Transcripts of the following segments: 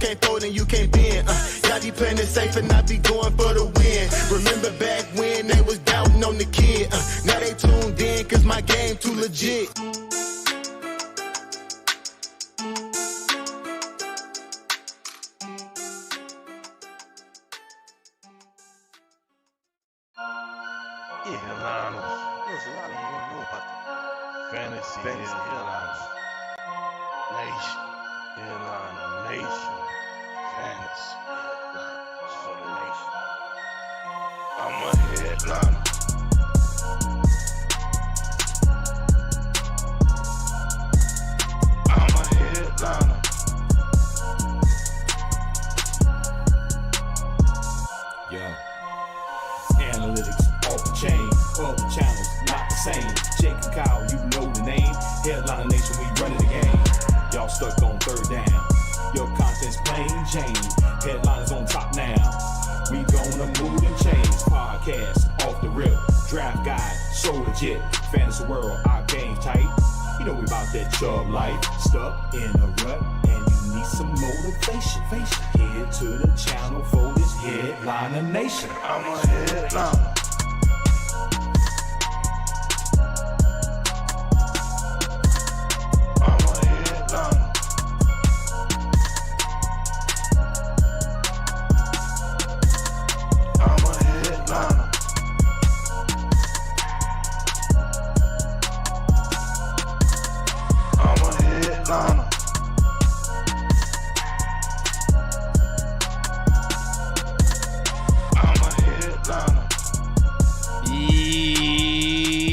can't fold and you can't bend. Y'all be playing it safe and I be going for the win. Remember back when they was doubting on the kid. Now they tuned in cause my game too legit. Fantasy headliners. Nation. Headliner nation. Fantasy headliners for the nation. I'm a headliner. I'm a headliner. Yo. Analytics off the chain. All the channels not the same. Jake and Kyle, you know the name. Headliner Nation, we running the game. Y'all stuck on third down. Your content's plain Jane. Headliners on top now. We gonna move and change. Podcast off the rip. Draft guide, so legit. Fantasy world, our game tight. You know we about that chubb life. Stuck in a rut and you need some motivation. Head to the channel for this Headliner Nation. I'm a headliner.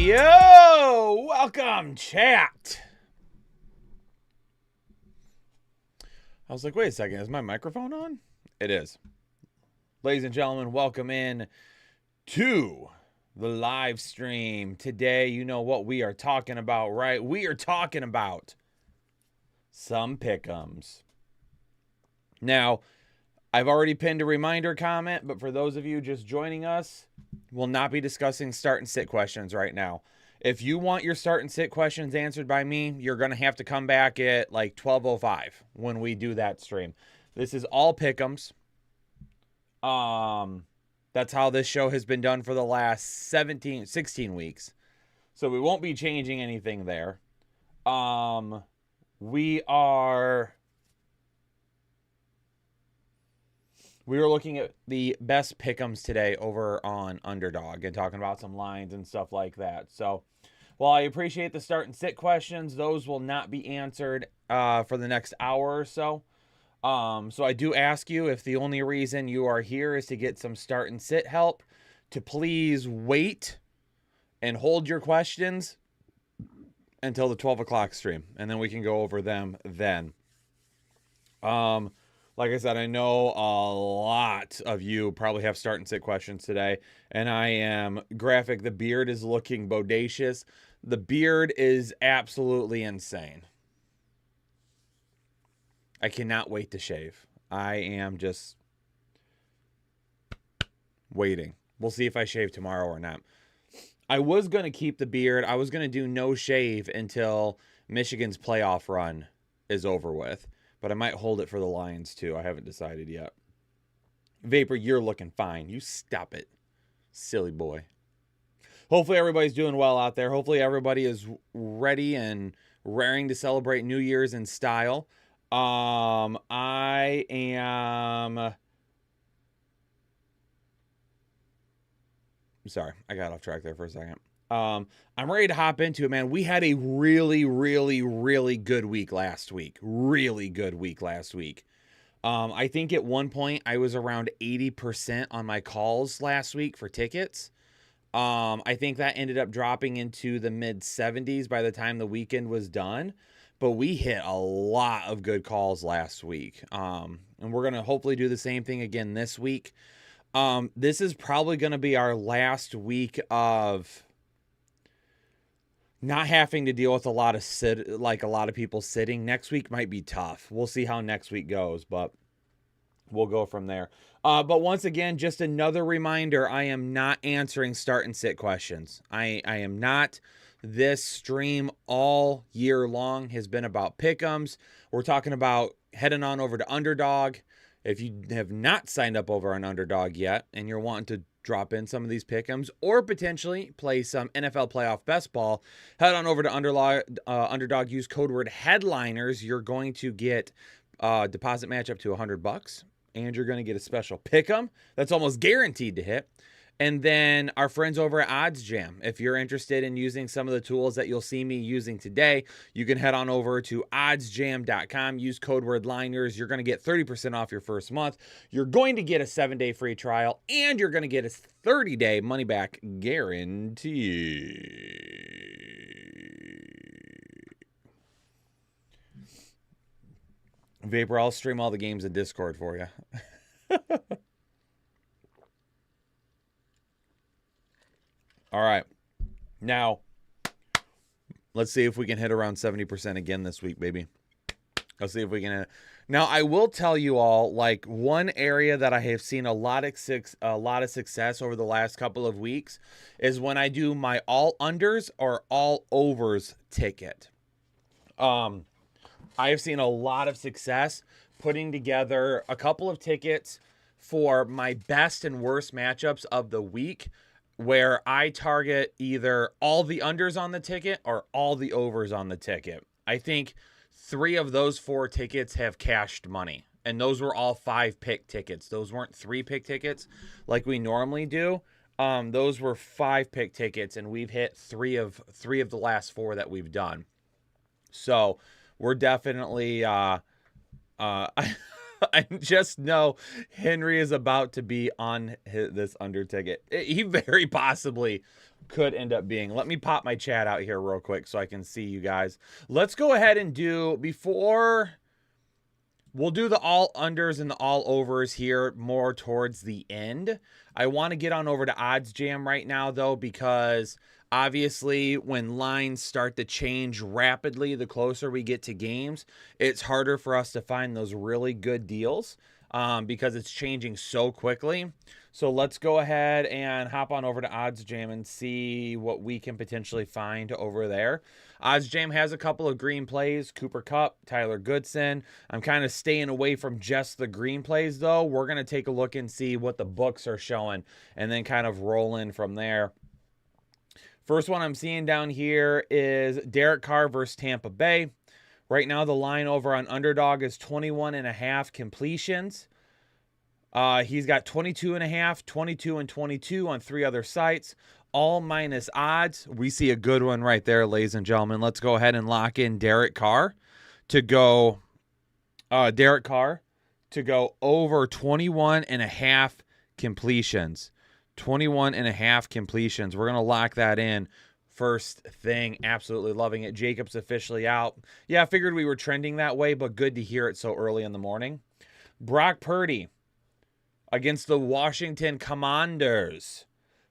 Yo, welcome, chat. I was like, wait a second, is my microphone on? It is. Ladies and gentlemen, welcome in to the live stream. Today, you know what we are talking about, right? We are talking about some pick'ems. Now, I've already pinned a reminder comment, but for those of you just joining us, we'll not be discussing start and sit questions right now. If you want your start and sit questions answered by me, you're going to have to come back at like 12:05 when we do that stream. This is all pick'ems. That's how this show has been done for the last 16 weeks. So we won't be changing anything there. We are looking at the best pick'ems today over on Underdog and talking about some lines and stuff like that. So while I appreciate the start and sit questions, those will not be answered for the next hour or so. So I do ask you, if the only reason you are here is to get some start and sit help, to please wait and hold your questions until the 12 o'clock stream, and then we can go over them then. Like I said, I know a lot of you probably have start and sit questions today, and I am graphic. The beard is looking bodacious. The beard is absolutely insane. I cannot wait to shave. I am just waiting. We'll see if I shave tomorrow or not. I was going to keep the beard. I was going to do no shave until Michigan's playoff run is over with. But I might hold it for the Lions, too. I haven't decided yet. Vapor, you're looking fine. You stop it. Silly boy. Hopefully everybody's doing well out there. Hopefully everybody is ready and raring to celebrate New Year's in style. I am... Sorry, I got off track there for a second. I'm ready to hop into it, man. We had a really, really, really good week last week. Really good week last week. I think at one point I was around 80% on my calls last week for tickets. I think that ended up dropping into the mid 70s by the time the weekend was done. But we hit a lot of good calls last week. And we're going to hopefully do the same thing again this week. This is probably going to be our last week of not having to deal with a lot of people sitting. Next week might be tough. We'll see how next week goes, but we'll go from there. But once again, just another reminder, I am not answering start and sit questions. I am not. This stream all year long has been about pick'ems. We're talking about heading on over to Underdog. If you have not signed up over on Underdog yet and you're wanting to drop in some of these pick'ems or potentially play some NFL playoff best ball, head on over to Underdog. Use code word headliners. You're going to get deposit match up to $100, and you're going to get a special pick'em that's almost guaranteed to hit. And then our friends over at OddsJam, if you're interested in using some of the tools that you'll see me using today, you can head on over to oddsjam.com, use code word liners. You're going to get 30% off your first month. You're going to get a 7-day free trial, and you're going to get a 30-day money-back guarantee. Vapor, I'll stream all the games in Discord for you. All right. Now, let's see if we can hit around 70% again this week, baby. Let's see if we can hit. Now, I will tell you all, like, one area that I have seen a lot of success over the last couple of weeks is when I do my all unders or all overs ticket. I have seen a lot of success putting together a couple of tickets for my best and worst matchups of the week, where I target either all the unders on the ticket or all the overs on the ticket. I think 3 of those 4 tickets have cashed money, and those were all 5-pick tickets. Those weren't 3-pick tickets like we normally do. Those were 5-pick tickets, and we've hit 3 of the last 4 that we've done. So we're definitely I just know Henry is about to be on this under ticket. He very possibly could end up being. Let me pop my chat out here real quick so I can see you guys. Let's go ahead and do, before we'll do the all unders and the all overs here more towards the end. I want to get on over to OddsJam right now, though, because obviously when lines start to change rapidly, the closer we get to games, it's harder for us to find those really good deals because it's changing so quickly. So let's go ahead and hop on over to OddsJam and see what we can potentially find over there. OddsJam has a couple of green plays, Cooper Kupp, Tyler Goodson. I'm kind of staying away from just the green plays, though. We're going to take a look and see what the books are showing and then kind of roll in from there. First one I'm seeing down here is Derek Carr versus Tampa Bay. Right now, the line over on Underdog is 21.5 completions. He's got 22.5, 22, and 22 on 3 other sites, all minus odds. We see a good one right there, ladies and gentlemen. Let's go ahead and lock in Derek Carr to go over 21.5 completions. 21.5 completions. We're going to lock that in first thing. Absolutely loving it. Jacob's officially out. Yeah, I figured we were trending that way, but good to hear it so early in the morning. Brock Purdy against the Washington Commanders.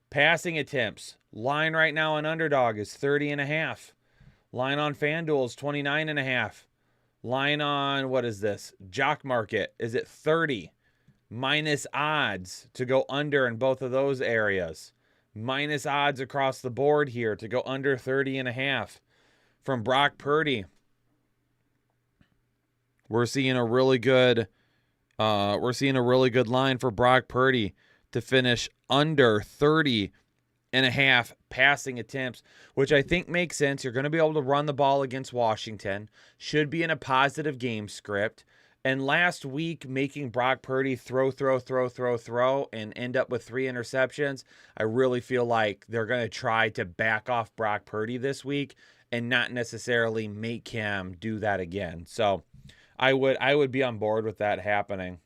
Passing attempts. Line right now on Underdog is 30.5. Line on FanDuel is 29.5. Line on, what is this? Jock Market is at 30. Minus odds to go under in both of those areas. Minus odds across the board here to go under 30.5 from Brock Purdy. We're seeing a really good line for Brock Purdy to finish under 30.5 passing attempts, which I think makes sense. You're going to be able to run the ball against Washington. Should be in a positive game script. And last week, making Brock Purdy throw, and end up with 3 interceptions, I really feel like they're going to try to back off Brock Purdy this week and not necessarily make him do that again. So I would be on board with that happening.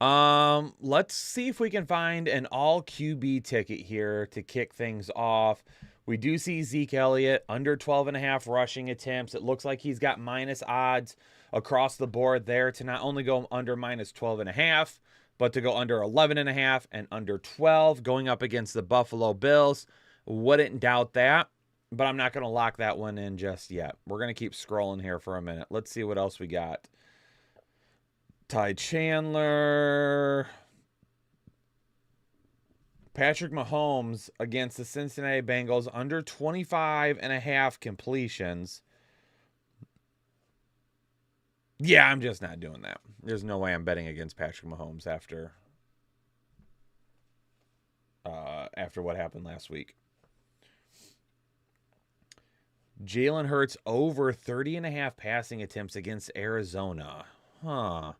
Let's see if we can find an all QB ticket here to kick things off. We do see Zeke Elliott under 12.5 rushing attempts. It looks like he's got minus odds across the board there to not only go under minus 12.5, but to go under 11.5 and under 12 going up against the Buffalo Bills. Wouldn't doubt that, but I'm not going to lock that one in just yet. We're going to keep scrolling here for a minute. Let's see what else we got. Ty Chandler. Patrick Mahomes against the Cincinnati Bengals under 25.5 completions. Yeah, I'm just not doing that. There's no way I'm betting against Patrick Mahomes after what happened last week. Jalen Hurts over 30.5 passing attempts against Arizona. Huh.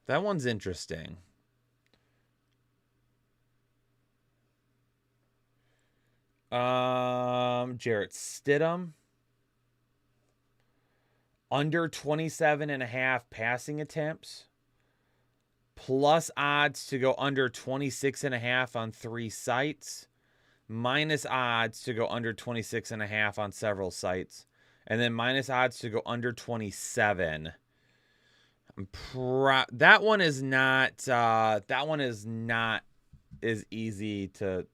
That one's interesting. Jarrett Stidham. Under 27.5 passing attempts. Plus odds to go under 26.5 on 3 sites. Minus odds to go under 26.5 on several sites. And then minus odds to go under 27. That one is not as easy to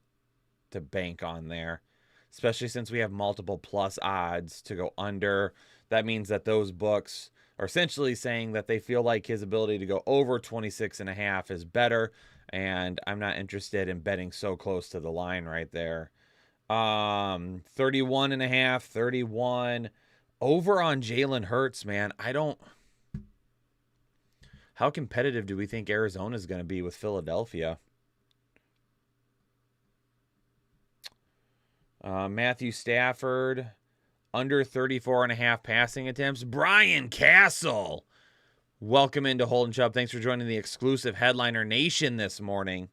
bank on there, especially since we have multiple plus odds to go under. That means that those books are essentially saying that they feel like his ability to go over 26.5 is better, and I'm not interested in betting so close to the line right there. 31.5, 31 over on Jalen Hurts, man. How competitive do we think Arizona is going to be with Philadelphia? Matthew Stafford, under 34.5 passing attempts. Brian Castle, welcome into Hold and Chubb. Thanks for joining the exclusive Headliner Nation this morning.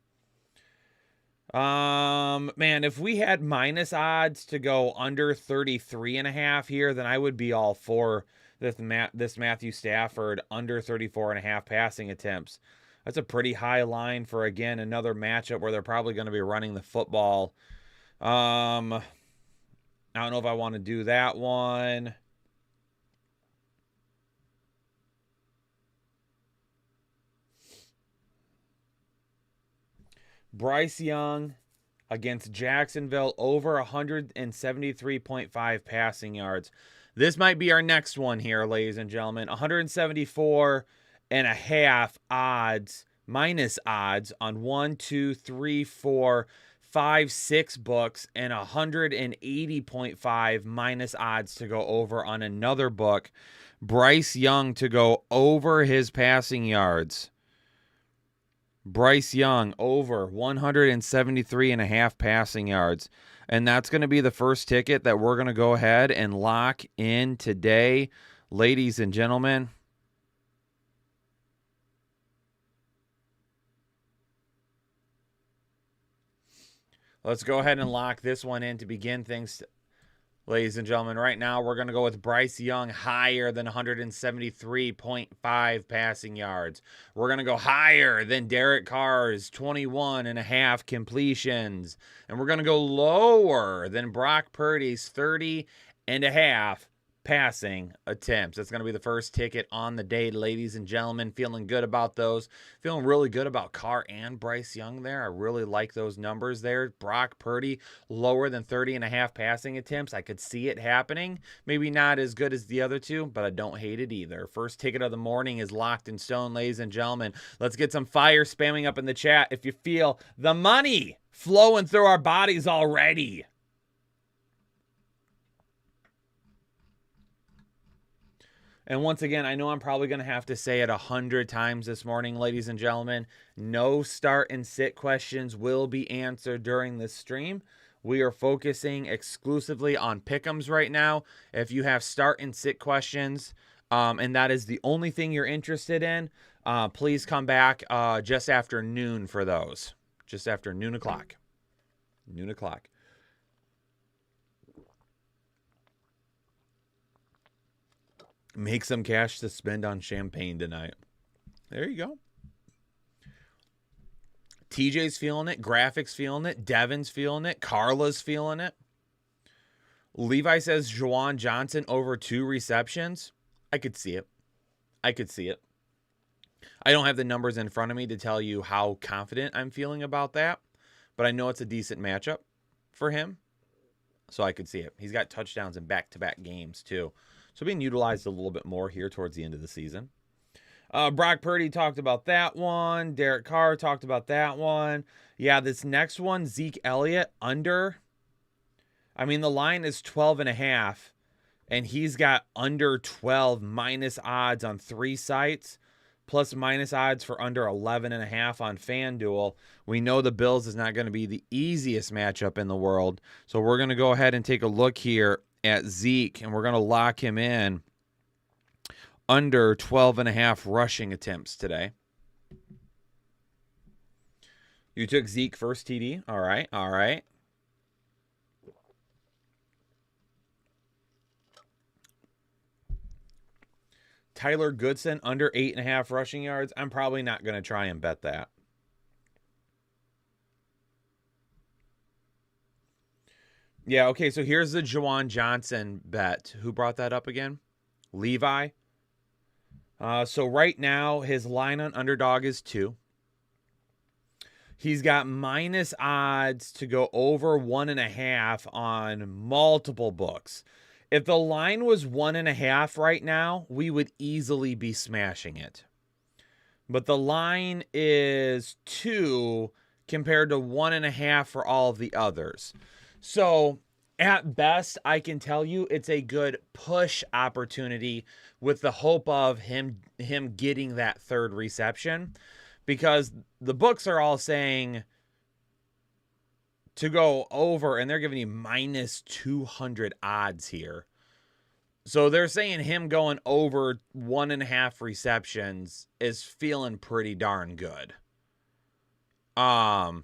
Man, if we had minus odds to go under 33.5 here, then I would be all for this Matthew Stafford under 34.5 passing attempts. That's a pretty high line for, again, another matchup where they're probably going to be running the football. I don't know if I want to do that one. Bryce Young against Jacksonville over 173.5 passing yards. This might be our next one here, ladies and gentlemen. 174.5 odds, minus odds on 1, 2, 3, 4, 5, 6 books, and 180.5 minus odds to go over on another book. Bryce Young to go over his passing yards. Bryce Young over 173.5 passing yards. And that's going to be the first ticket that we're going to go ahead and lock in today, ladies and gentlemen. Let's go ahead and lock this one in to begin things, ladies and gentlemen. Right now, we're going to go with Bryce Young higher than 173.5 passing yards. We're going to go higher than Derek Carr's 21.5 completions. And we're going to go lower than Brock Purdy's 30.5 passing attempts. That's going to be the first ticket on the day, ladies and gentlemen. Feeling good about those. Feeling really good about Carr and Bryce Young there. I really like those numbers there. Brock Purdy lower than 30.5 passing attempts. I could see it happening. Maybe not as good as the other two, but I don't hate it either. First ticket of the morning is locked in stone, ladies and gentlemen. Let's get some fire spamming up in the chat if you feel the money flowing through our bodies already. And once again, I know I'm probably going to have to say it 100 times this morning, ladies and gentlemen. No start and sit questions will be answered during this stream. We are focusing exclusively on pick'ems right now. If you have start and sit questions, and that is the only thing you're interested in, please come back just after noon for those. Just after noon o'clock. Noon o'clock. Make some cash to spend on champagne tonight. There you go. TJ's feeling it. Graphics feeling it. Devin's feeling it. Carla's feeling it. Levi says Juwan Johnson over 2 receptions. I could see it. I could see it. I don't have the numbers in front of me to tell you how confident I'm feeling about that, but I know it's a decent matchup for him, so I could see it. He's got touchdowns in back-to-back games, too. So being utilized a little bit more here towards the end of the season. Brock Purdy talked about that one. Derek Carr talked about that one. Yeah, this next one, Zeke Elliott, under. I mean, the line is 12.5, and he's got under 12 minus odds on 3 sites, plus minus odds for under 11.5 on FanDuel. We know the Bills is not going to be the easiest matchup in the world, so we're going to go ahead and take a look here at Zeke, and we're going to lock him in under 12.5 rushing attempts today. You took Zeke first, TD. All right, all right. Tyler Goodson, under 8.5 rushing yards. I'm probably not going to try and bet that. Yeah, okay, so here's the Juwan Johnson bet. Who brought that up again? Levi. So right now, his line on Underdog is 2. He's got minus odds to go over 1.5 on multiple books. If the line was 1.5 right now, we would easily be smashing it. But the line is 2 compared to 1.5 for all of the others. So at best, I can tell you it's a good push opportunity with the hope of him getting that third reception, because the books are all saying to go over, and they're giving you minus 200 odds here. So they're saying him going over 1.5 receptions is feeling pretty darn good. I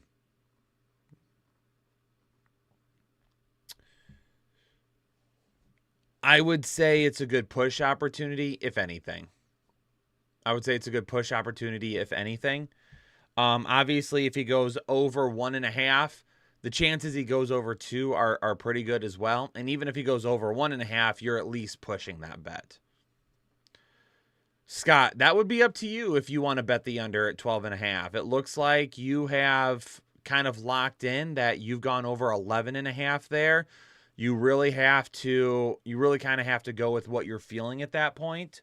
would say it's a good push opportunity, if anything. Obviously, if he goes over 1.5, the chances he goes over 2 are pretty good as well. And even if he goes over 1.5, you're at least pushing that bet. Scott, that would be up to you if you want to bet the under at 12.5. It looks like you have kind of locked in that you've gone over 11.5 there. You really kind of have to go with what you're feeling at that point.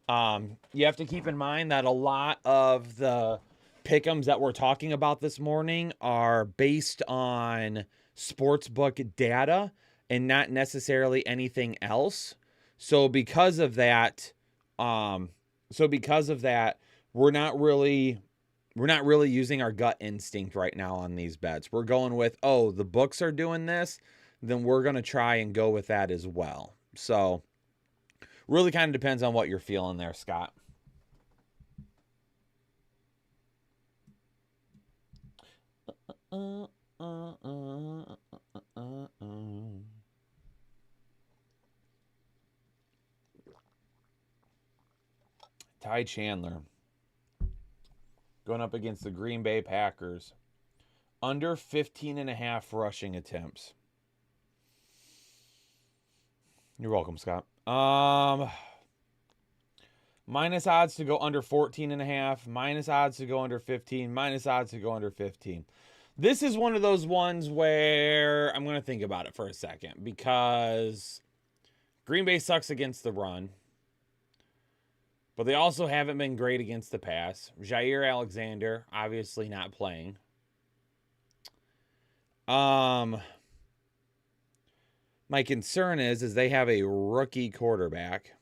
You have to keep in mind that a lot of the pick'ems that we're talking about this morning are based on sportsbook data and not necessarily anything else. So because of that, we're not really using our gut instinct right now on these bets. We're going with, oh, the books are doing this, then we're going to try and go with that as well. So really kind of depends on what you're feeling there, Scott. Ty Chandler going up against the Green Bay Packers. Under 15.5 rushing attempts. You're welcome, Scott. Minus odds to go under 14.5. Minus odds to go under 15. Minus odds to go under 15. This is one of those ones where I'm going to think about it for a second, because Green Bay sucks against the run, but they also haven't been great against the pass. Jair Alexander, obviously not playing. My concern is they have a rookie quarterback.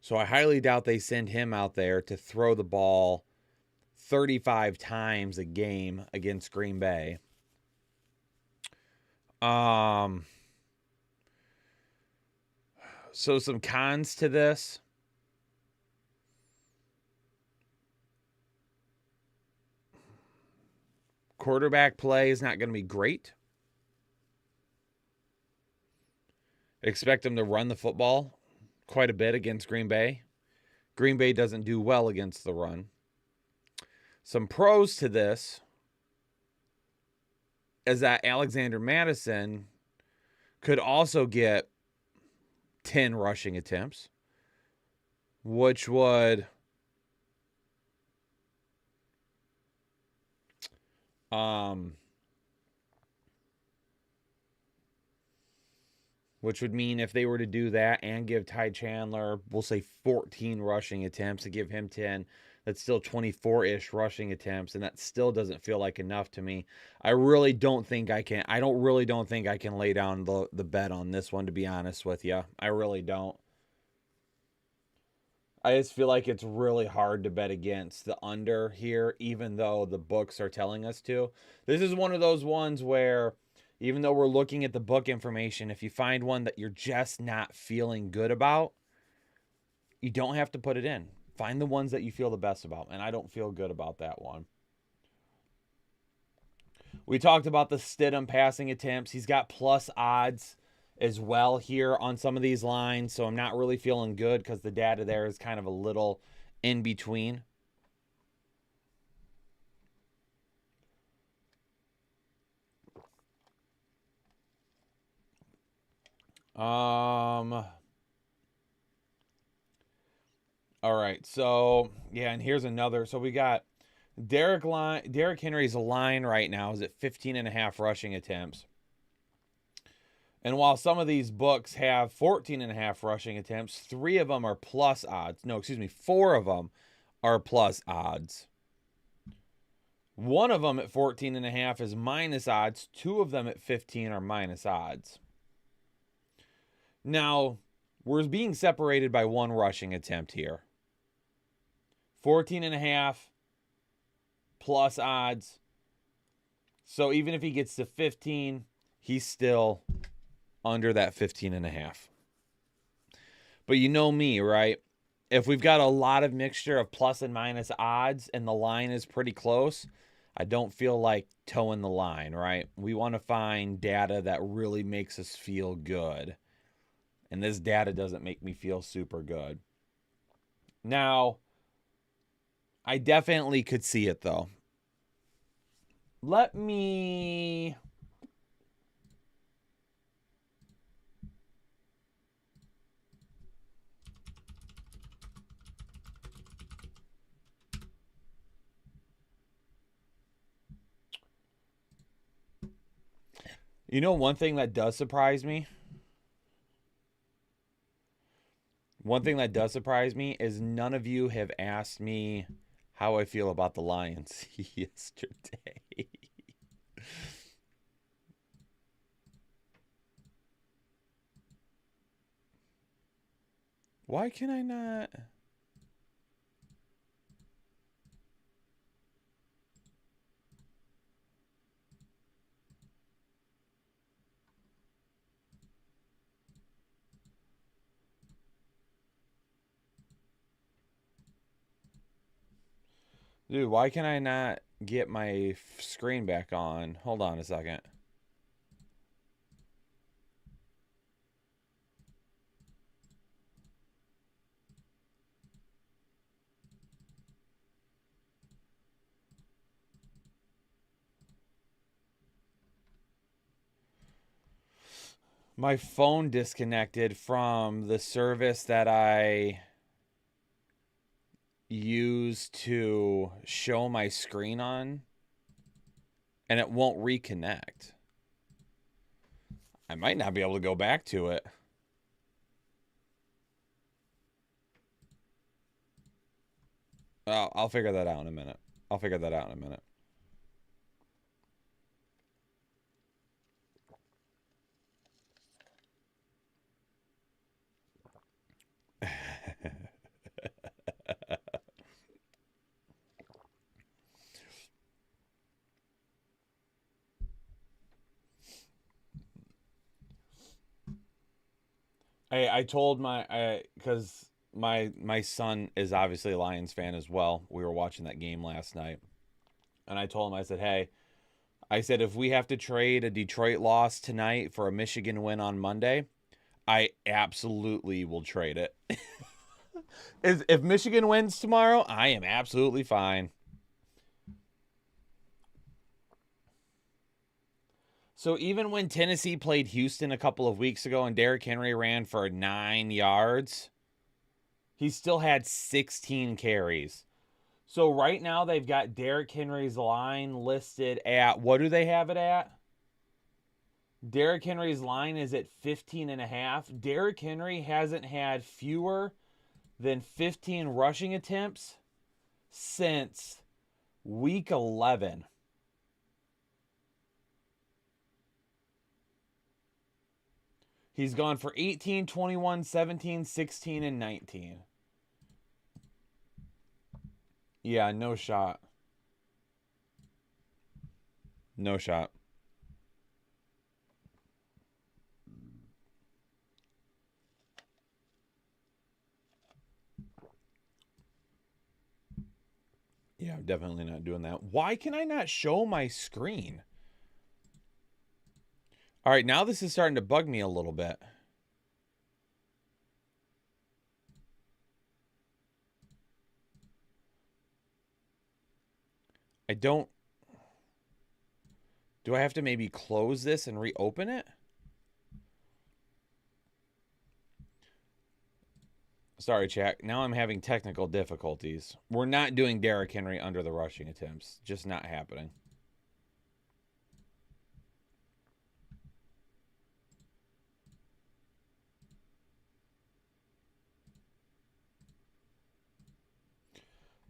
So I highly doubt they send him out there to throw the ball 35 times a game against Green Bay. So some cons to this. Quarterback play is not going to be great. Expect them to run the football quite a bit against Green Bay. Green Bay doesn't do well against the run. Some pros to this is that Alexander Madison could also get 10 rushing attempts, which would which would mean if they were to do that and give Ty Chandler, we'll say 14 rushing attempts and give him 10, that's still 24-ish rushing attempts, and that still doesn't feel like enough to me. I really don't think I can. I don't think I can lay down the bet on this one, to be honest with you. I really don't. I just feel like it's really hard to bet against the under here, even though the books are telling us to. This is one of those ones where, even though we're looking at the book information, if you find one that you're just not feeling good about, you don't have to put it in. Find the ones that you feel the best about, and I don't feel good about that one. We talked about the Stidham passing attempts. He's got plus odds as well here on some of these lines, so I'm not really feeling good because the data there is kind of a little in between. All right, so yeah, and here's another. So we got Derrick Henry's line right now is at 15.5 rushing attempts. And while some of these books have 14.5 rushing attempts, 3 of them are plus odds. No, excuse me, 4 of them are plus odds. 1 of them at 14.5 is minus odds. 2 of them at 15 are minus odds. Now, we're being separated by 1 rushing attempt here. 14.5 plus odds. So even if he gets to 15, he's still under that 15.5. But you know me, right? If we've got a lot of mixture of plus and minus odds and the line is pretty close, I don't feel like towing the line, right? We want to find data that really makes us feel good. And this data doesn't make me feel super good. Now, I definitely could see it, though. Let me... You know, one thing that does surprise me? One thing that does surprise me is none of you have asked me how I feel about the Lions yesterday. Why can I not? Dude, why can I not get my screen back on? Hold on a second. My phone disconnected from the service that I use to show my screen on, and it won't reconnect. I might not be able to go back to it. Oh, I'll figure that out in a minute. I told because my son is obviously a Lions fan as well. We were watching that game last night. And I told him, I said, hey, if we have to trade a Detroit loss tonight for a Michigan win on Monday, I absolutely will trade it. If Michigan wins tomorrow, I am absolutely fine. So even when Tennessee played Houston a couple of weeks ago and Derrick Henry ran for 9 yards, he still had 16 carries. So right now they've got Derrick Henry's line listed at, what do they have it at? Derrick Henry's line is at 15.5. Derrick Henry hasn't had fewer than 15 rushing attempts since week 11. He's gone for 18, 21, 17, 16, and 19. Yeah, no shot. No shot. Yeah, I'm definitely not doing that. Why can I not show my screen? All right, now this is starting to bug me a little bit. I don't... Do I have to maybe close this and reopen it? Sorry, chat. Now I'm having technical difficulties. We're not doing Derrick Henry under the rushing attempts. Just not happening.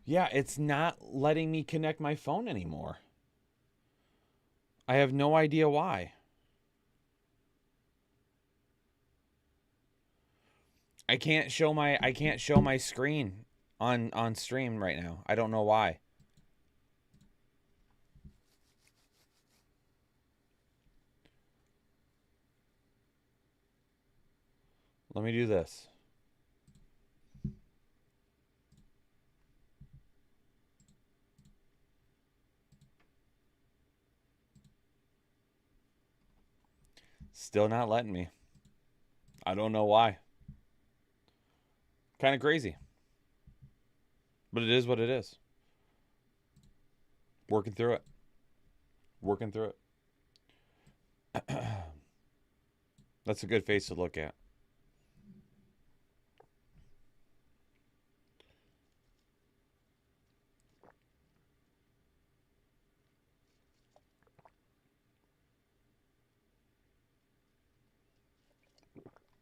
Yeah, it's not letting me connect my phone anymore. I have no idea why. I can't show my screen on stream right now. I don't know why. Let me do this. Still not letting me. I don't know why. Kind of crazy. But it is what it is. Working through it. Working through it. That's a good face to look at.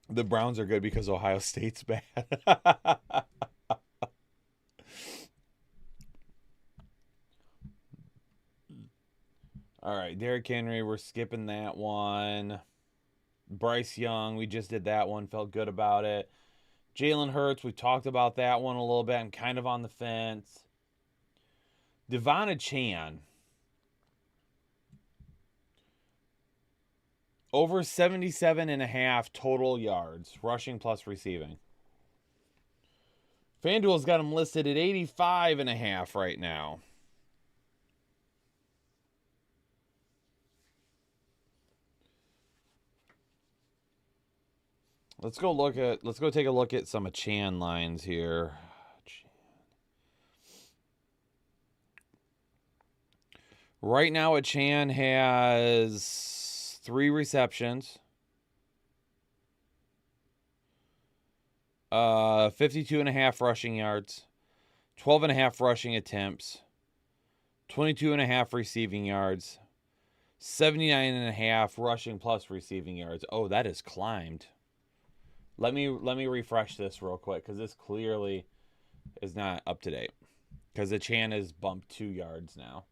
The Browns are good because Ohio State's bad. All right, Derrick Henry, we're skipping that one. Bryce Young, we just did that one, felt good about it. Jalen Hurts, we talked about that one a little bit. I'm kind of on the fence. Devon Chan. Over 77.5 total yards, rushing plus receiving. FanDuel's got him listed at 85.5 right now. Let's go take a look at some of Chan lines here. Right now, Chan has 3 receptions. 52.5 rushing yards. 12.5 rushing attempts. 22.5 receiving yards. 79.5 rushing plus receiving yards. Oh, that has climbed. Let me refresh this real quick because this clearly is not up to date. Because the Chan has bumped 2 yards now.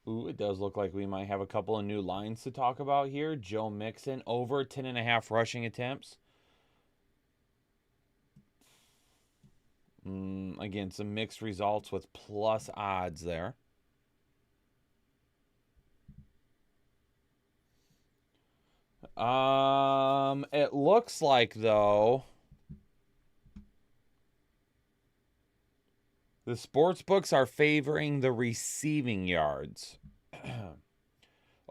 Ooh, it does look like we might have a couple of new lines to talk about here. Joe Mixon, over 10.5 rushing attempts. Again, some mixed results with plus odds there. It looks like, though, the sports books are favoring the receiving yards.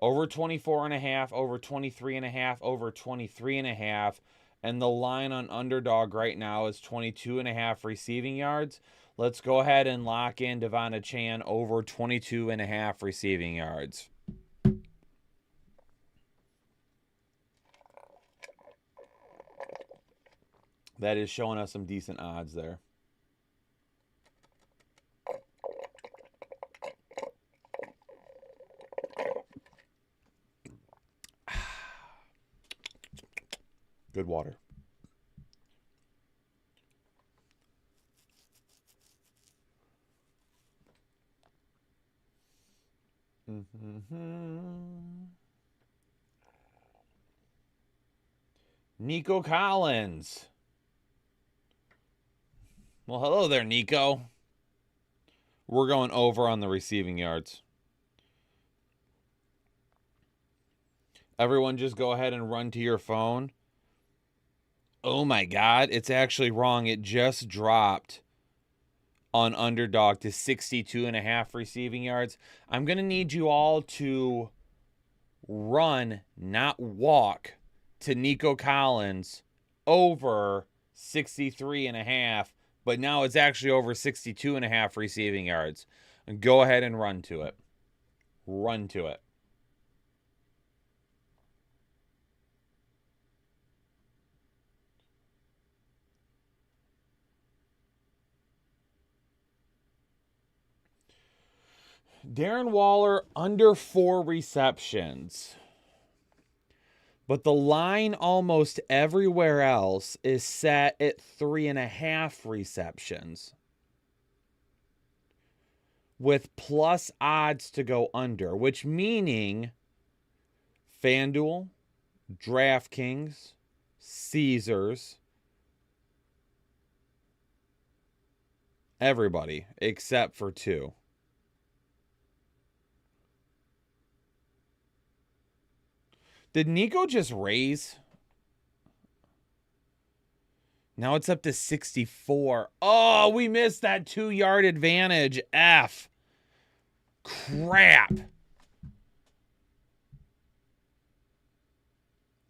Over 24.5, over 23.5, over 23.5. And the line on Underdog right now is 22.5 receiving yards. Let's go ahead and lock in Devon Chan over 22.5 receiving yards. That is showing us some decent odds there. Good water. Nico Collins. Well, hello there, Nico. We're going over on the receiving yards. Everyone just go ahead and run to your phone. Oh my God, it's actually wrong. It just dropped on Underdog to 62.5 receiving yards. I'm going to need you all to run, not walk, to Nico Collins over 63.5, but now it's actually over 62.5 receiving yards. And go ahead and run to it. Run to it. Darren Waller under 4 receptions. But the line almost everywhere else is set at 3.5 receptions. With plus odds to go under, which meaning FanDuel, DraftKings, Caesars, everybody except for 2. Did Nico just raise? Now it's up to 64. Oh, we missed that 2-yard advantage. F. Crap.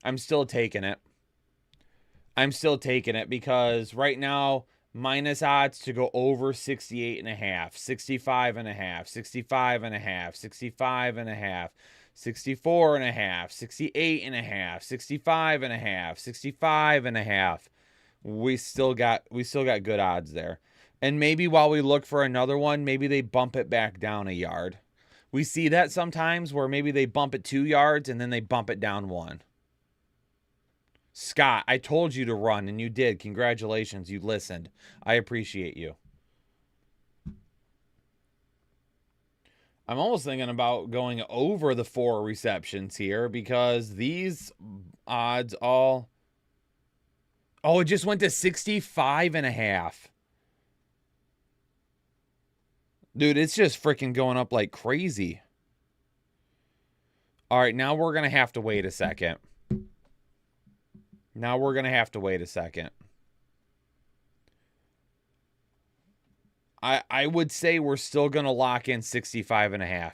I'm still taking it. I'm still taking it because right now, minus odds to go over 68.5, 65.5, 65.5, 65.5. 64.5, 68.5, 65.5, 65.5. We still got good odds there. And maybe while we look for another one, maybe they bump it back down a yard. We see that sometimes where maybe they bump it 2 yards and then they bump it down 1. Scott, I told you to run and you did. Congratulations, you listened. I appreciate you. I'm almost thinking about going over the 4 receptions here because these odds all... Oh, it just went to 65.5. Dude, it's just freaking going up like crazy. All right, now we're going to have to wait a second. I would say we're still going to lock in 65.5.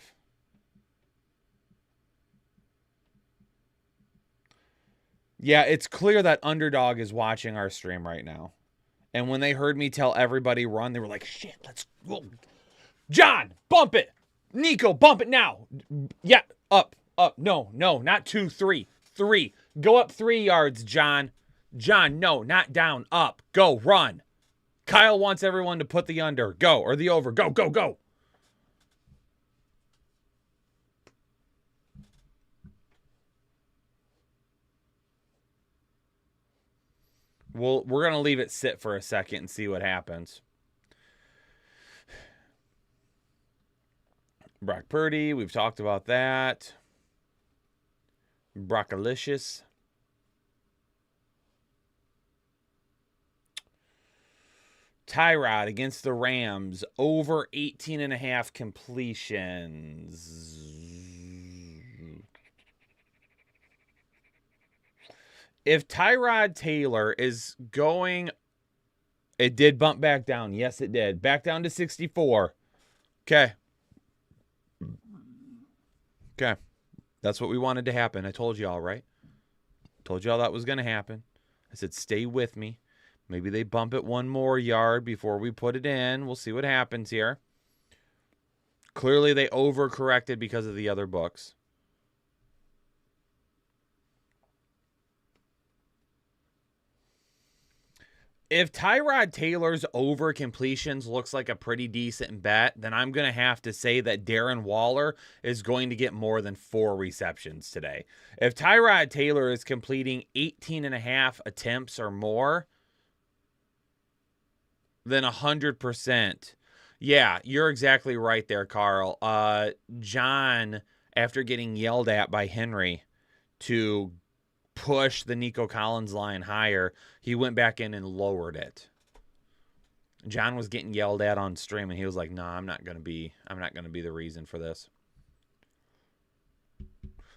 Yeah, it's clear that Underdog is watching our stream right now. And when they heard me tell everybody run, they were like, shit, let's go. John, bump it. Nico, bump it now. Yeah, up. No, not 2, 3. 3. Go up 3 yards, John. John, no, not down. Up. Go, run. Kyle wants everyone to put the under. Go. Or the over. Go, go, go. We're going to leave it sit for a second and see what happens. Brock Purdy, we've talked about that. Brockolicious. Tyrod against the Rams, over 18.5 completions. If Tyrod Taylor is going... It did bump back down. Yes, it did. Back down to 64. Okay. That's what we wanted to happen. I told you all, right? Told you all that was going to happen. I said, stay with me. Maybe they bump it 1 more yard before we put it in. We'll see what happens here. Clearly, they overcorrected because of the other books. If Tyrod Taylor's over completions looks like a pretty decent bet, then I'm going to have to say that Darren Waller is going to get more than 4 receptions today. If Tyrod Taylor is completing 18.5 attempts or more, then 100%. Yeah, you're exactly right there, Carl. John, after getting yelled at by Henry to push the Nico Collins line higher, he went back in and lowered it. John was getting yelled at on stream, and he was like, "Nah, I'm not gonna be the reason for this."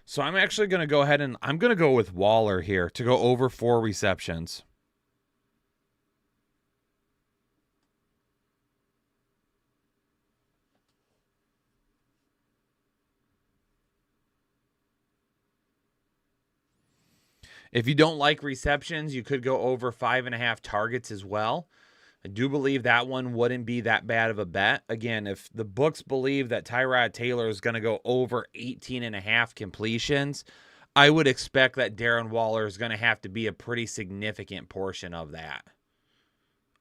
So I'm actually gonna go ahead and I'm gonna go with Waller here to go over 4 receptions. If you don't like receptions, you could go over 5.5 targets as well. I do believe that one wouldn't be that bad of a bet. Again, if the books believe that Tyrod Taylor is going to go over 18.5 completions, I would expect that Darren Waller is going to have to be a pretty significant portion of that.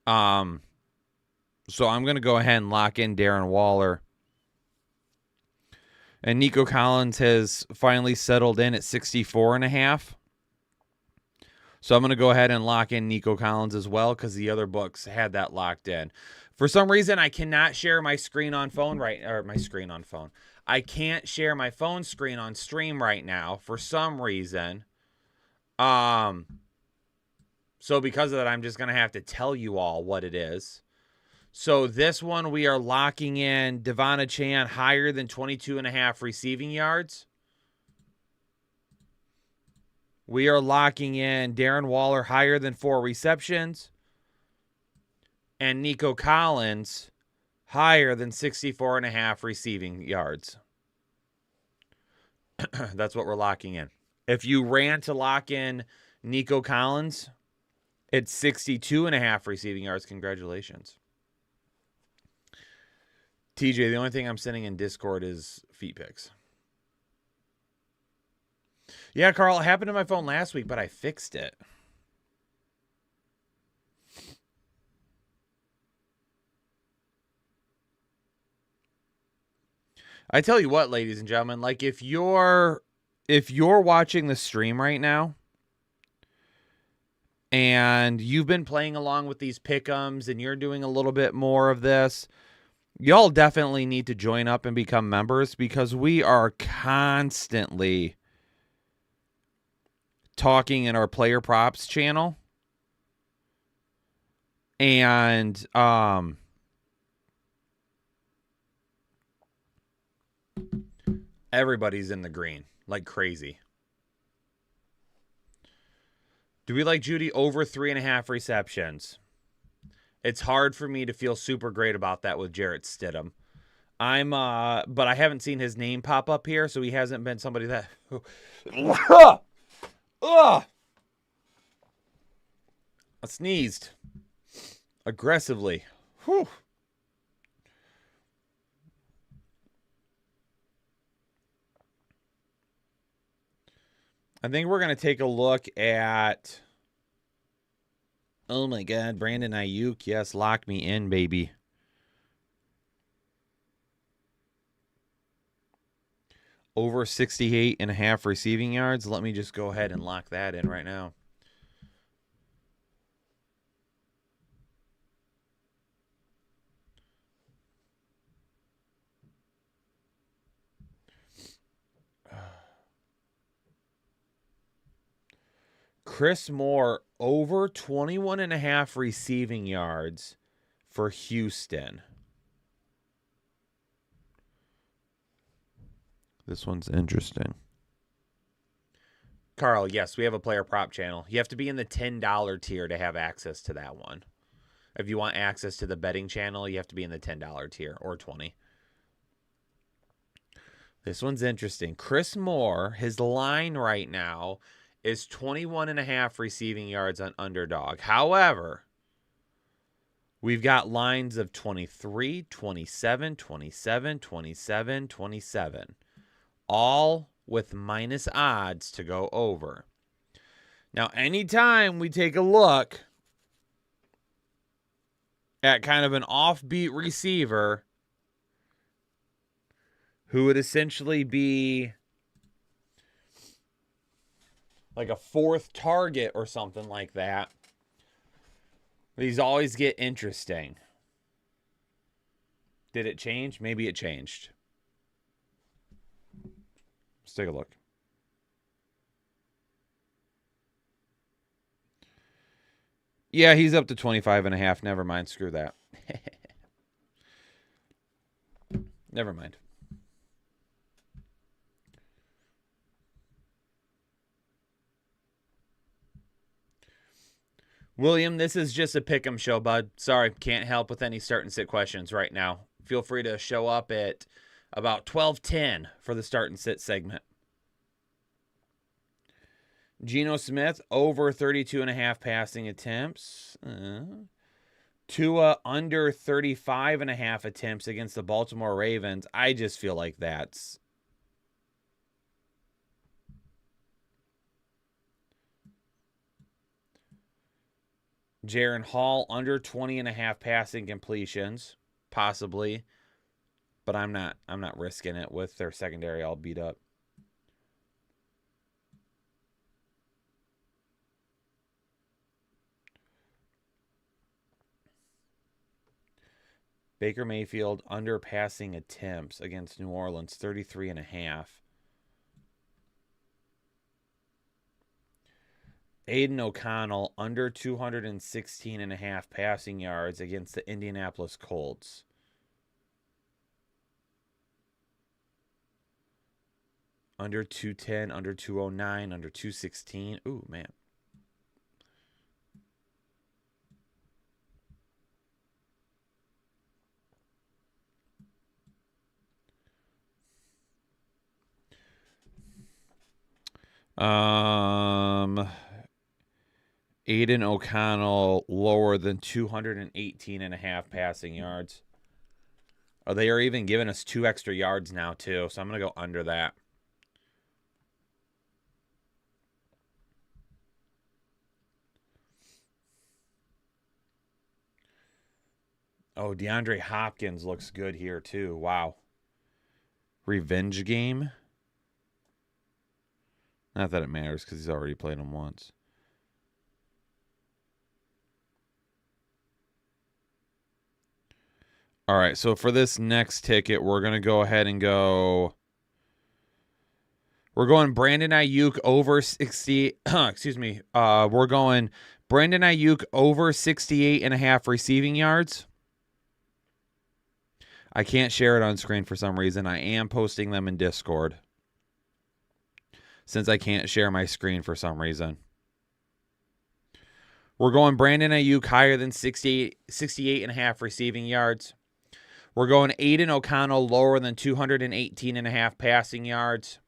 So I'm going to go ahead and lock in Darren Waller. And Nico Collins has finally settled in at 64.5. So I'm going to go ahead and lock in Nico Collins as well because the other books had that locked in. For some reason, I cannot share my screen on phone I can't share my phone screen on stream right now for some reason. So because of that, I'm just going to have to tell you all what it is. So this one, we are locking in Devon Achane higher than 22.5 receiving yards. We are locking in Darren Waller higher than 4 receptions. And Nico Collins higher than 64.5 receiving yards. That's what we're locking in. If you ran to lock in Nico Collins, it's 62.5 receiving yards. Congratulations. TJ, the only thing I'm sending in Discord is feet pics. Yeah, Carl, it happened to my phone last week, but I fixed it. I tell you what, ladies and gentlemen, like if you're watching the stream right now and you've been playing along with these pick'ems and you're doing a little bit more of this, y'all definitely need to join up and become members because we are constantly talking in our player props channel. And everybody's in the green like crazy. Do we like Judy over 3.5 receptions? It's hard for me to feel super great about that with Jarrett Stidham. But I haven't seen his name pop up here, so he hasn't been somebody that I sneezed aggressively. Whew. I think we're going to take a look at... Oh my God, Brandon Ayuk. Yes, lock me in, baby. Over 68.5 receiving yards. Let me just go ahead and lock that in right now. Chris Moore over 21.5 receiving yards for Houston. This one's interesting. Carl, yes, we have a player prop channel. You have to be in the $10 tier to have access to that one. If you want access to the betting channel, you have to be in the $10 tier or $20. This one's interesting. Chris Moore, his line right now is 21.5 receiving yards on Underdog. However, we've got lines of 23, 27, 27, 27, 27. All with minus odds to go over. Now, anytime we take a look at kind of an offbeat receiver who would essentially be like a fourth target or something like that. These always get interesting. Did it change? Maybe it changed. Let's take a look. Yeah, he's up to 25.5. Never mind. Screw that. Never mind. William, this is just a pick'em show, bud. Sorry, can't help with any start and sit questions right now. Feel free to show up at about 12:10 for the start and sit segment. Geno Smith, over 32.5 passing attempts. Tua, under 35.5 attempts against the Baltimore Ravens. I just feel like that's... Jaron Hall, under 20.5 passing completions, possibly. But I'm not risking it with their secondary all beat up. Baker Mayfield, under passing attempts against New Orleans, 33.5. Aiden O'Connell, under 216.5 passing yards against the Indianapolis Colts. Under 210, under 209, under 216. Ooh, man. Aiden O'Connell, lower than 218.5 passing yards. Oh, they are even giving us 2 extra yards now, too. So I'm going to go under that. Oh, DeAndre Hopkins looks good here, too. Wow. Revenge game? Not that it matters because he's already played him once. All right, so for this next ticket, we're going to go ahead and go... We're going Brandon Ayuk over 60... excuse me. We're going Brandon Ayuk over 68.5 receiving yards. I can't share it on screen for some reason. I am posting them in Discord, since I can't share my screen for some reason. We're going Brandon Ayuk higher than 68.5 receiving yards. We're going Aiden O'Connell lower than 218.5 passing yards.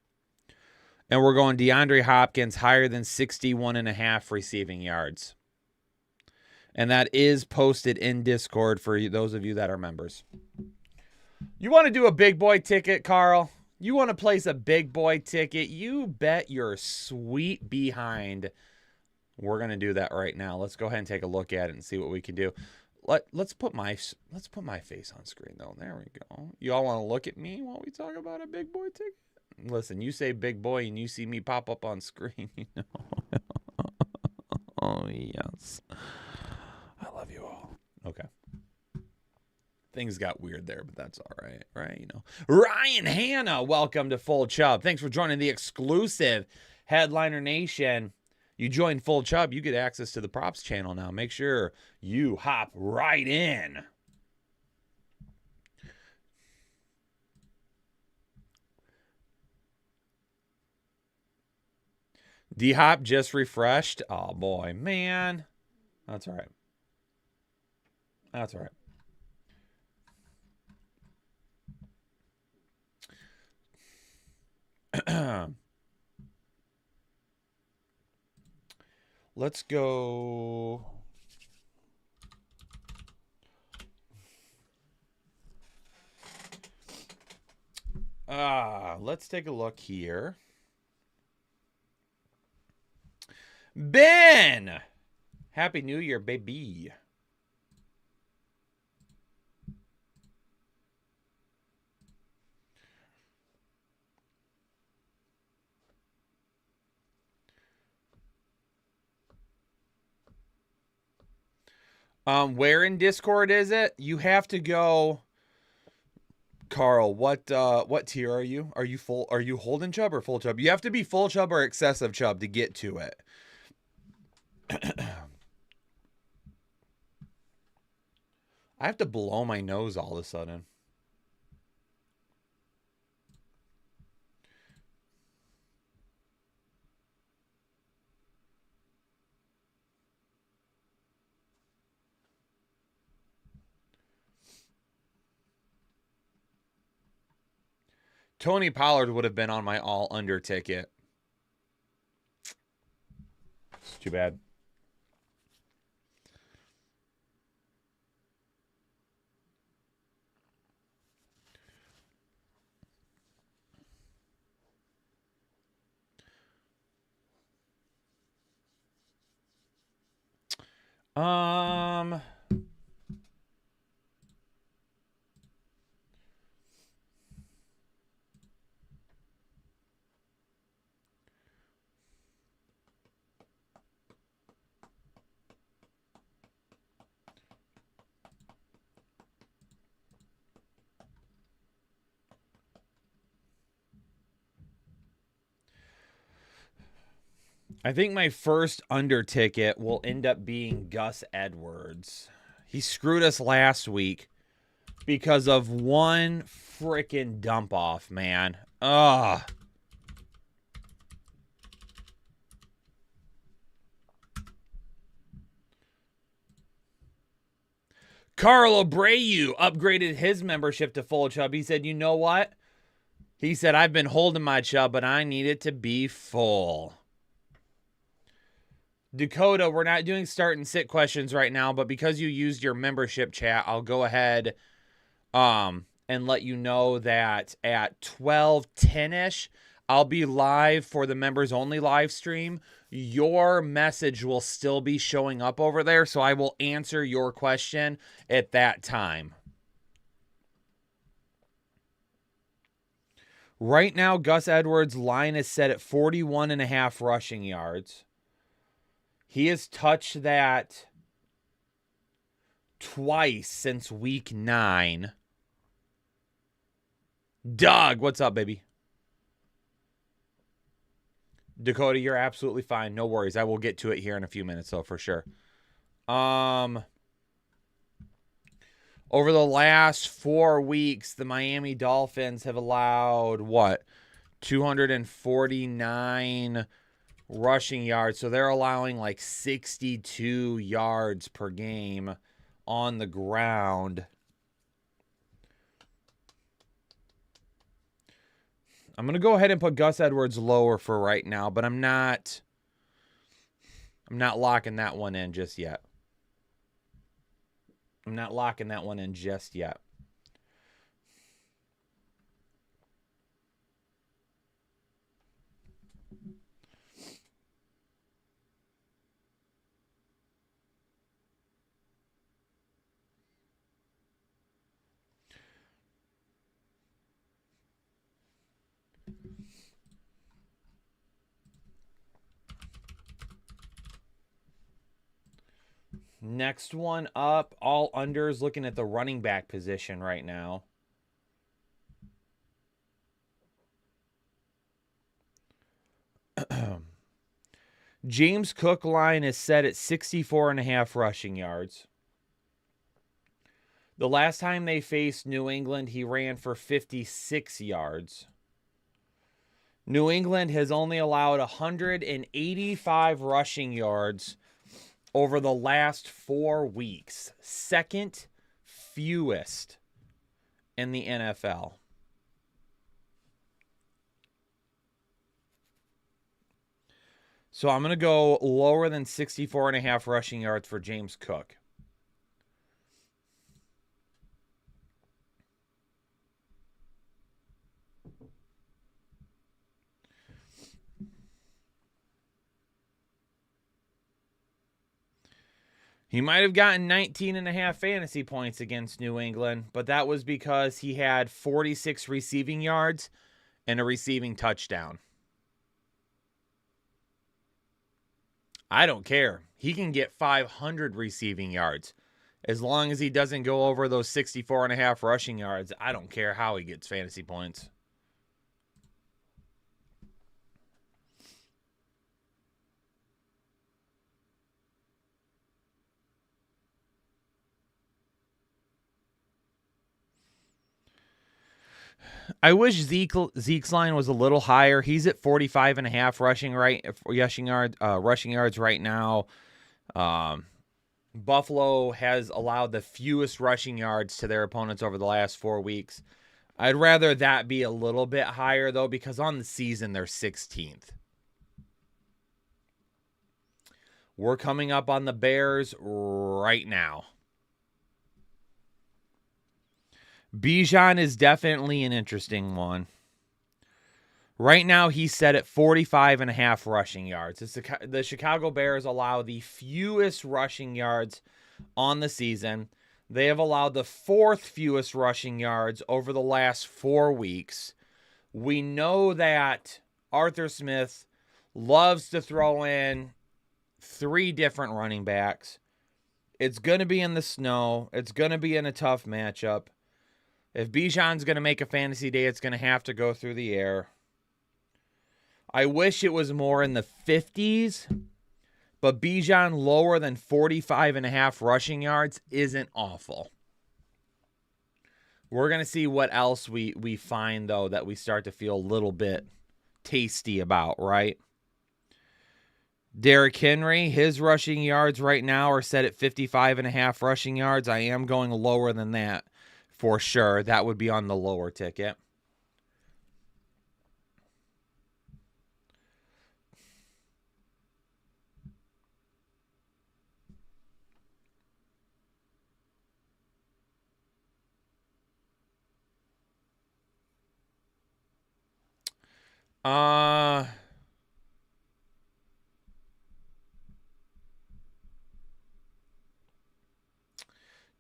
And we're going DeAndre Hopkins higher than 61.5 receiving yards. And that is posted in Discord for those of you that are members. You want to do a big boy ticket, Carl? You want to place a big boy ticket? You bet your sweet behind. We're going to do that right now. Let's go ahead and take a look at it and see what we can do. Let's put my face on screen, though. There we go. You all want to look at me while we talk about a big boy ticket? Listen, you say big boy and you see me pop up on screen, you know. Oh, yes. I love you all. Okay. Things got weird there, but that's all right, right? You know, Ryan Hanna, welcome to Full Chubb. Thanks for joining the exclusive Headliner Nation. You join Full Chubb, you get access to the props channel now. Make sure you hop right in. D-Hop just refreshed. Oh, boy, man. That's all right. That's all right. Let's go. Let's take a look here. Ben! Happy New Year, baby. Where in Discord is it? You have to go. Carl, what tier are you? Are you full? Are you holding chub or full chub? You have to be full chub or excessive chub to get to it. I have to blow my nose all of a sudden. Tony Pollard would have been on my all under ticket. It's too bad. I think my first under ticket will end up being Gus Edwards. He screwed us last week because of one freaking dump off, man. Ugh. Carl Abreu upgraded his membership to full chub. He said, you know what? He said, I've been holding my chub, but I need it to be full. Dakota, we're not doing start and sit questions right now, but because you used your membership chat, I'll go ahead and let you know that at 12:10-ish, I'll be live for the members only live stream. Your message will still be showing up over there, so I will answer your question at that time. Right now, Gus Edwards' line is set at 41.5 rushing yards. He has touched that twice since week 9. Doug, what's up, baby? Dakota, you're absolutely fine. No worries. I will get to it here in a few minutes, though, for sure. Over the last 4 weeks, the Miami Dolphins have allowed, 249 rushing yards. So they're allowing like 62 yards per game on the ground. I'm going to go ahead and put Gus Edwards lower for right now, but I'm not locking that one in just yet. I'm not locking that one in just yet. Next one up, all unders, looking at the running back position right now. James Cook line is set at 64.5 rushing yards. The last time they faced New England, he ran for 56 yards. New England has only allowed 185 rushing yards over the last 4 weeks. Second fewest in the NFL. So I'm going to go lower than 64.5 rushing yards for James Cook. He might have gotten 19.5 fantasy points against New England, but that was because he had 46 receiving yards and a receiving touchdown. I don't care. He can get 500 receiving yards. As long as he doesn't go over those 64.5 rushing yards, I don't care how he gets fantasy points. I wish Zeke's line was a little higher. He's at 45.5 rushing yards right now. Buffalo has allowed the fewest rushing yards to their opponents over the last 4 weeks. I'd rather that be a little bit higher, though, because on the season, they're 16th. We're coming up on the Bears right now. Bijan is definitely an interesting one. Right now, he's set at 45.5 rushing yards. The Chicago Bears allow the fewest rushing yards on the season. They have allowed the 4th fewest rushing yards over the last 4 weeks. We know that Arthur Smith loves to throw in 3 different running backs. It's going to be in the snow. It's going to be in a tough matchup. If Bijan's going to make a fantasy day, it's going to have to go through the air. I wish it was more in the 50s, but Bijan lower than 45.5 rushing yards isn't awful. We're going to see what else we find, though, that we start to feel a little bit tasty about, right? Derrick Henry, his rushing yards right now are set at 55.5 rushing yards. I am going lower than that for sure. That would be on the lower ticket.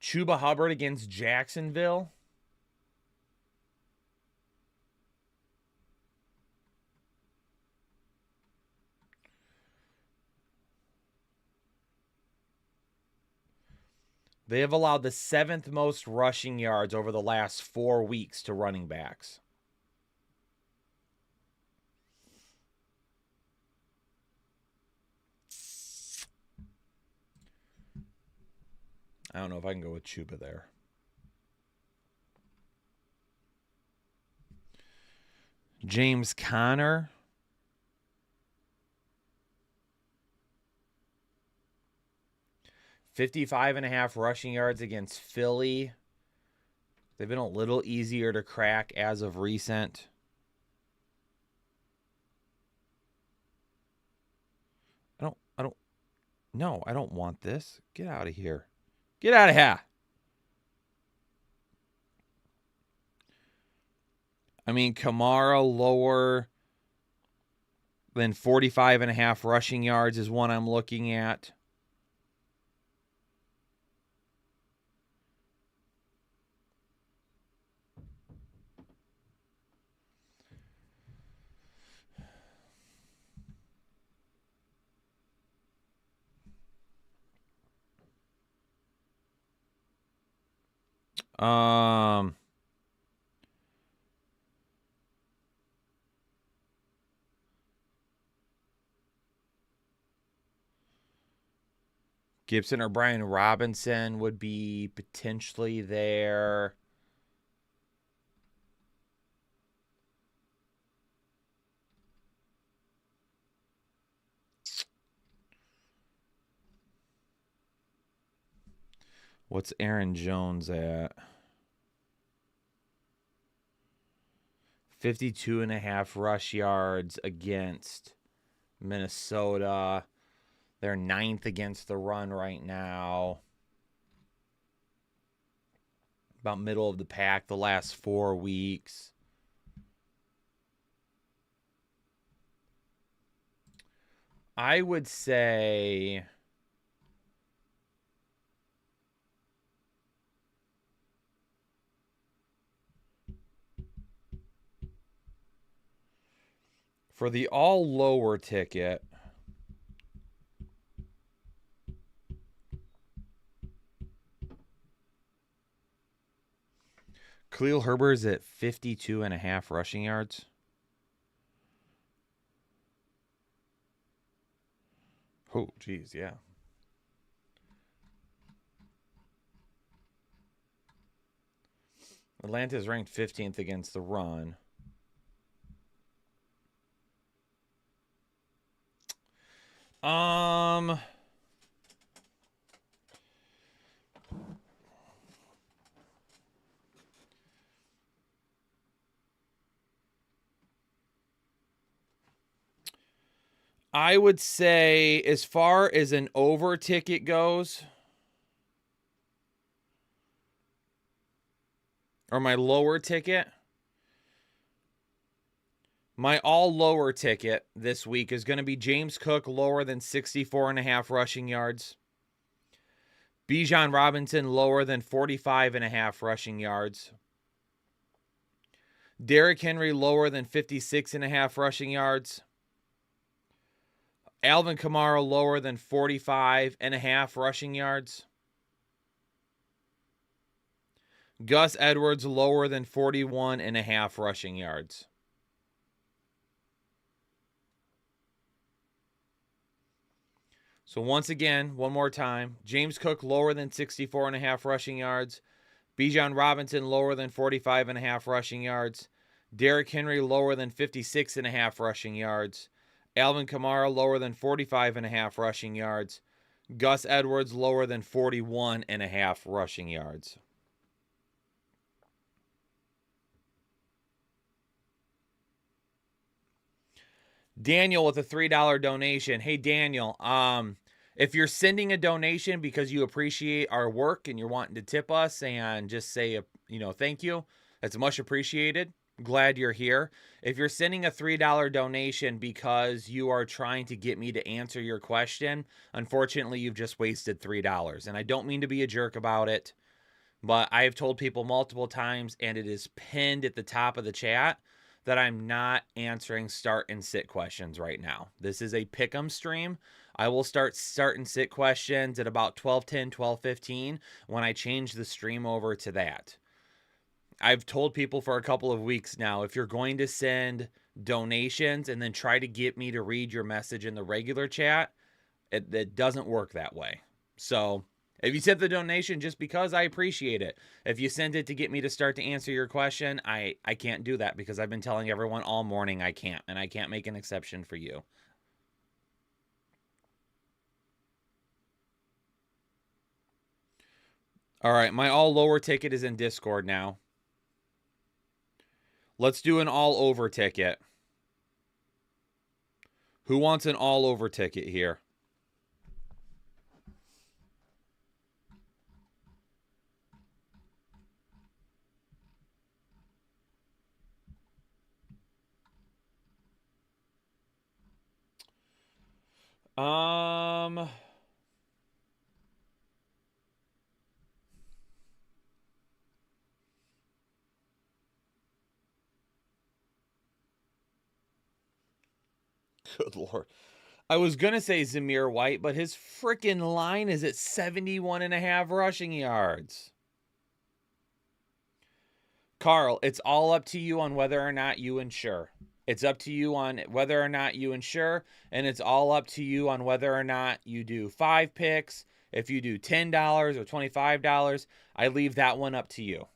Chuba Hubbard against Jacksonville. They have allowed the 7th most rushing yards over the last 4 weeks to running backs. I don't know if I can go with Chuba there. James Conner. $55.5 rushing yards against Philly. They've been a little easier to crack as of recent. I don't want this. Get out of here. Get out of here. I mean, Kamara lower than 45.5 rushing yards is one I'm looking at. Gibson or Brian Robinson would be potentially there. What's Aaron Jones at? 52.5 rush yards against Minnesota. They're 9th against the run right now. About middle of the pack the last 4 weeks. I would say for the all lower ticket, Khalil Herbert's at 52.5 rushing yards. Oh, geez, yeah. Atlanta's ranked 15th against the run. I would say as far as an over ticket goes, or my lower ticket, my all lower ticket this week is going to be James Cook lower than 64.5 rushing yards. Bijan Robinson lower than 45.5 rushing yards. Derrick Henry lower than 56.5 rushing yards. Alvin Kamara lower than 45.5 rushing yards. Gus Edwards lower than 41.5 rushing yards. So once again, one more time, James Cook lower than 64.5 rushing yards. Bijan Robinson lower than 45.5 rushing yards. Derrick Henry lower than 56.5 rushing yards. Alvin Kamara lower than 45.5 rushing yards. Gus Edwards lower than 41.5 rushing yards. Daniel with a $3 donation. Hey, Daniel, if you're sending a donation because you appreciate our work and you're wanting to tip us and just say, thank you, that's much appreciated. Glad you're here. If you're sending a $3 donation because you are trying to get me to answer your question, unfortunately, you've just wasted $3. And I don't mean to be a jerk about it, but I have told people multiple times, and it is pinned at the top of the chat, that I'm not answering start and sit questions right now. This is a pick'em stream. I will start and sit questions at about 12:10, 12:15 when I change the stream over to that. I've told people for a couple of weeks now, if you're going to send donations and then try to get me to read your message in the regular chat, it doesn't work that way. So if you sent the donation just because, I appreciate it. If you send it to get me to start to answer your question, I can't do that because I've been telling everyone all morning I can't, and I can't make an exception for you. All right, my all lower ticket is in Discord now. Let's do an all over ticket. Who wants an all over ticket here? Good Lord. I was going to say Zamir White, but his freaking line is at 71.5 rushing yards. Carl, it's all up to you on whether or not you insure. It's up to you on whether or not you insure, and it's all up to you on whether or not you do 5 picks. If you do $10 or $25, I leave that one up to you.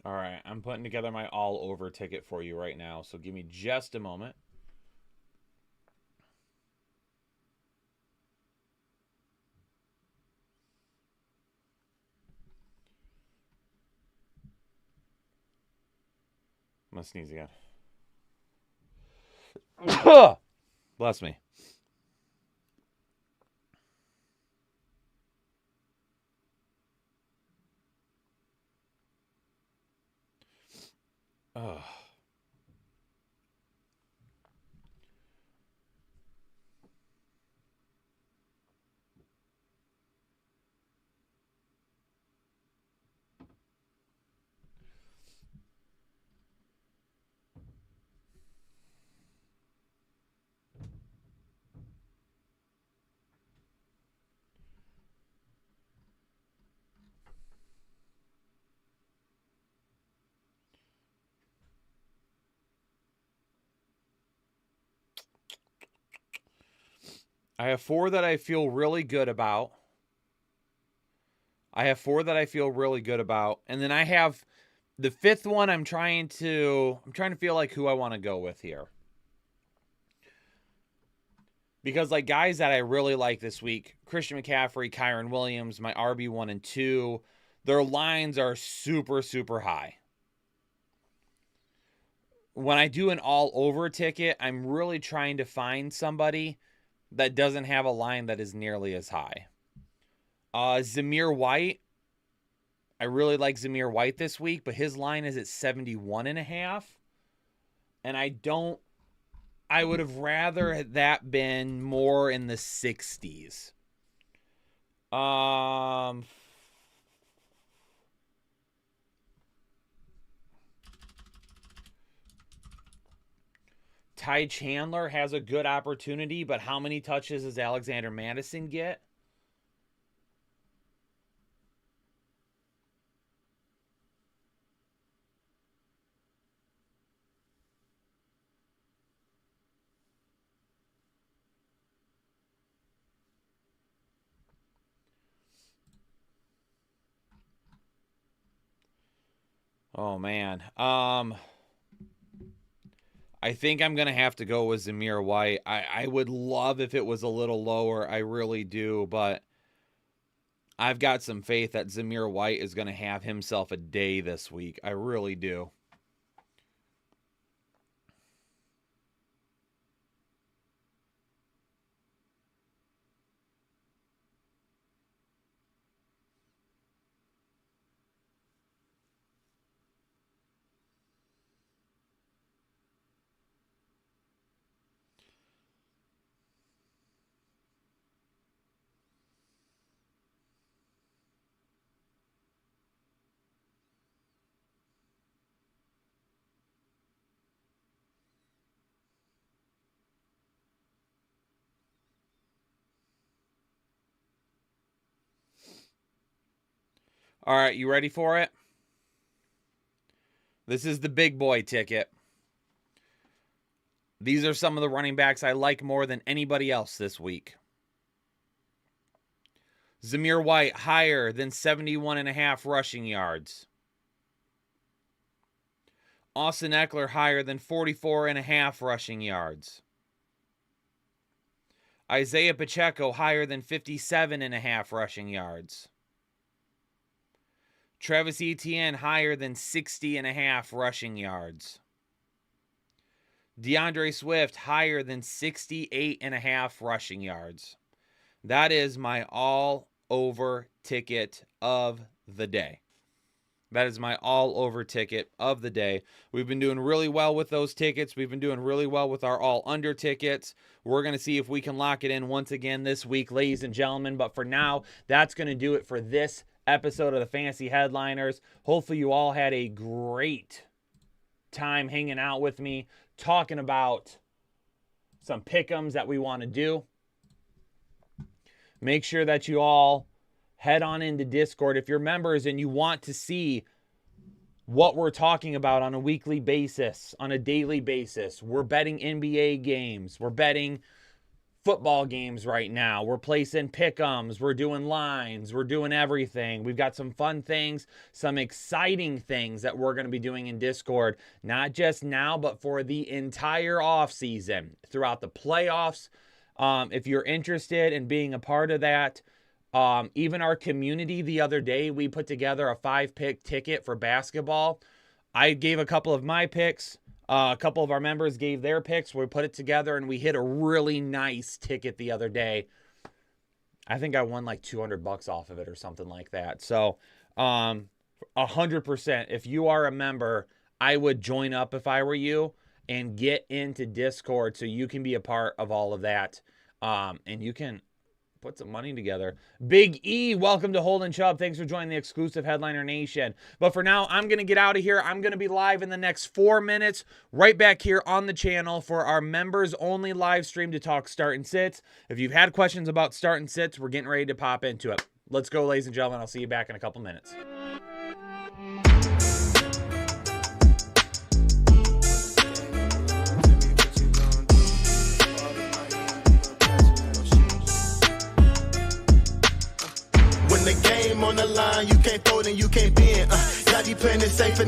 All right, I'm putting together my all-over ticket for you right now, so give me just a moment. gonna sneeze again. Bless me. Oh. I have 4 that I feel really good about. And then I have the 5th one I'm trying to feel like who I want to go with here. Because like guys that I really like this week, Christian McCaffrey, Kyron Williams, my RB1 and 2, their lines are super, super high. When I do an all over ticket, I'm really trying to find somebody that doesn't have a line that is nearly as high. Zamir White. I really like Zamir White this week, but his line is at 71.5. And I would have rather that been more in the 60s. Ty Chandler has a good opportunity, but how many touches does Alexander Madison get? Oh, man. I think I'm going to have to go with Zamir White. I would love if it was a little lower. I really do. But I've got some faith that Zamir White is going to have himself a day this week. I really do. All right, you ready for it? This is the big boy ticket. These are some of the running backs I like more than anybody else this week. Zamir White higher than 71.5 rushing yards. Austin Eckler higher than 44.5 rushing yards. Isaiah Pacheco higher than 57.5 rushing yards. Travis Etienne higher than 60.5 rushing yards. DeAndre Swift higher than 68.5 rushing yards. That is my all-over ticket of the day. That is my all-over ticket of the day. We've been doing really well with those tickets. We've been doing really well with our all-under tickets. We're going to see if we can lock it in once again this week, ladies and gentlemen. But for now, that's going to do it for this episode of the Fantasy Headliners. Hopefully you all had a great time hanging out with me, talking about some pick'ems that we want to do. Make sure that you all head on into Discord if you're members and you want to see what we're talking about on a weekly basis, on a daily basis. We're betting NBA games. We're betting football games right now. We're placing pick'ems. We're doing lines. We're doing everything. We've got some fun things, some exciting things that we're going to be doing in Discord, not just now, but for the entire offseason, throughout the playoffs. If you're interested in being a part of that, even our community the other day, we put together a 5-pick ticket for basketball. I gave a couple of my picks. A couple of our members gave their picks. We put it together, and we hit a really nice ticket the other day. I think I won like $200 off of it or something like that. So 100%, if you are a member, I would join up if I were you and get into Discord so you can be a part of all of that. And you can put some money together. Big E, welcome to Holden Chubb. Thanks for joining the exclusive Headliner Nation. But for now, I'm going to get out of here. I'm going to be live in the next 4 minutes right back here on the channel for our members-only live stream to talk start and sits. If you've had questions about start and sits, we're getting ready to pop into it. Let's go, ladies and gentlemen. I'll see you back in a couple minutes. When the game on the line, you can't fold and you can't bend. Y'all be playing it safe and